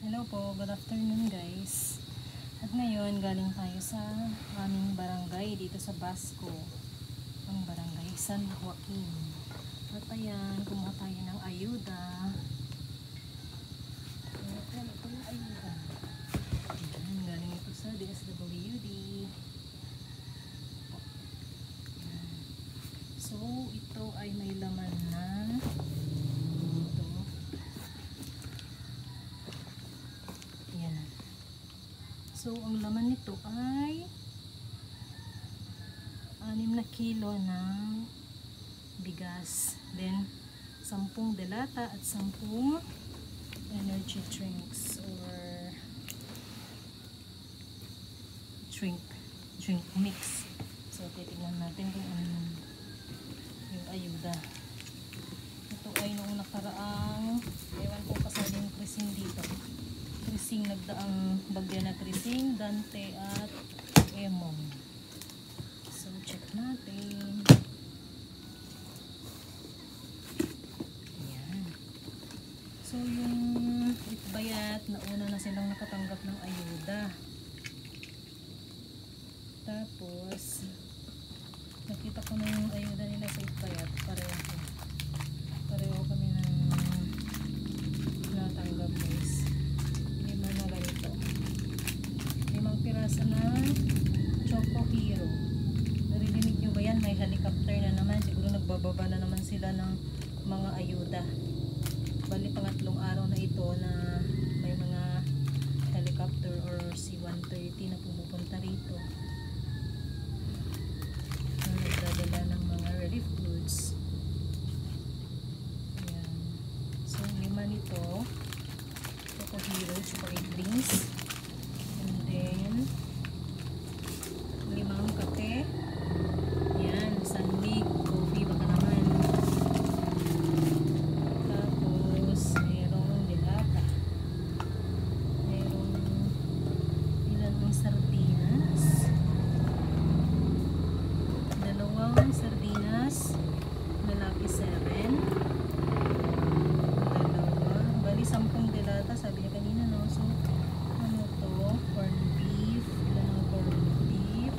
Hello po, good afternoon guys. At ngayon galing tayo sa aming barangay dito sa Basco, ang barangay San Joaquin. At ayan, kumuha tayo ng ayuda. Ayan, ito yung ayuda. Ayan, galing ito sa DSWD. So ito ay may laman na So, ang laman nito ay 6 na kilo ng bigas. Then, 10 delata at 10 energy drinks or drink mix. So, titignan natin kung ano yung ayuda. Ito ay noong nakaraang, ewan kung kasali yung krising dito. Krising, nagdaang bagya na krising, Dante at Emong. So, check natin. Ayan. So, yung Itbayat, nauna na silang nakatanggap ng ayuda. Tapos, nakita ko na yung ayuda nila sa Itbayat. Pareho kami ng natanggap guys. 5 pirasa na Choco Hero. Naririnig nyo ba yan? May helicopter na naman. Siguro nagbababa na naman sila ng mga ayuda. Bali, pangatlong araw na ito na may mga helicopter or C-130 na pumupunta rito. Na nagdadala ng mga relief goods. Ayan. So, 5 nito. Choco Hero, Choco drinks. And then 5 kape. Yan, Sunmig, coffee, baka naman. Tapos merong delata. Merong ilan ang sardinas. 2 sardinas na Lucky 7. 2. Bali 10 delata, sabi niya kanina, no? So corn beef, ilan ang corn beef.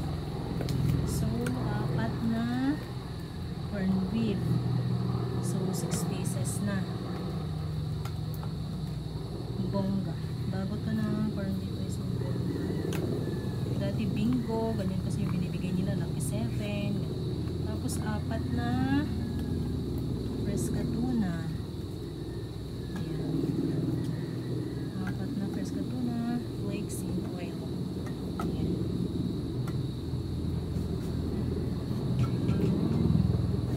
So, 4 na corn beef. So, 6 pieces na. Bongga. Bago to na corn beef ay so bongga. Dati bingo, ganyan kasi yung binibigay nila, Lucky 7. Tapos, 4 na fresca tuna. In oil. Ayan.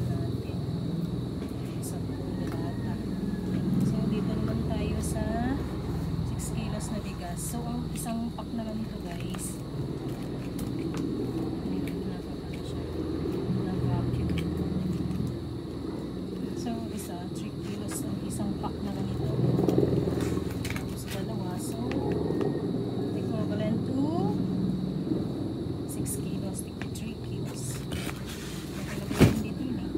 Natin. 10 delata. So, dito naman tayo sa 6 kilos na bigas. So, ang isang pack na ganito guys. So, 3 kilos ang isang pack na ganito. Tapos, dalawa. So, equivalent to 6 kilos, 3 kilos. Nakalagay dito yun eh.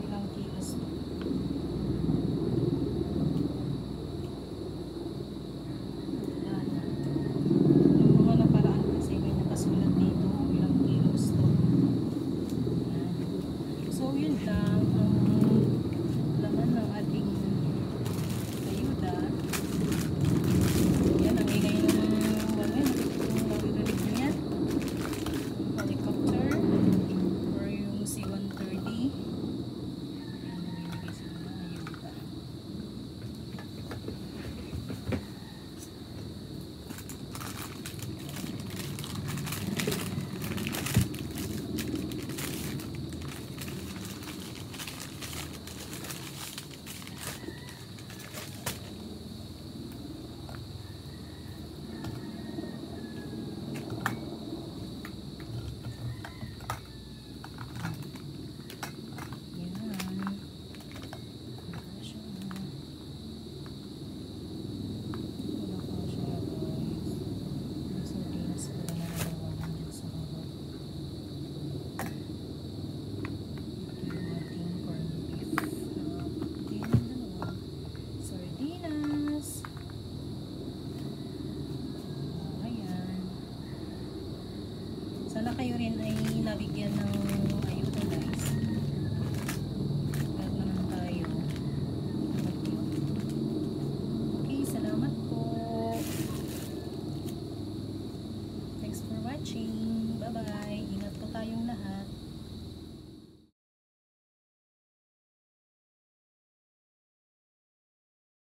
Ilang kilos to. Yung mga naparaan kasi may nakasulat dito ilang kilos to. Ayan. So yun lang ang laman ng ating ayuda. kayo rin ay nabigyan ng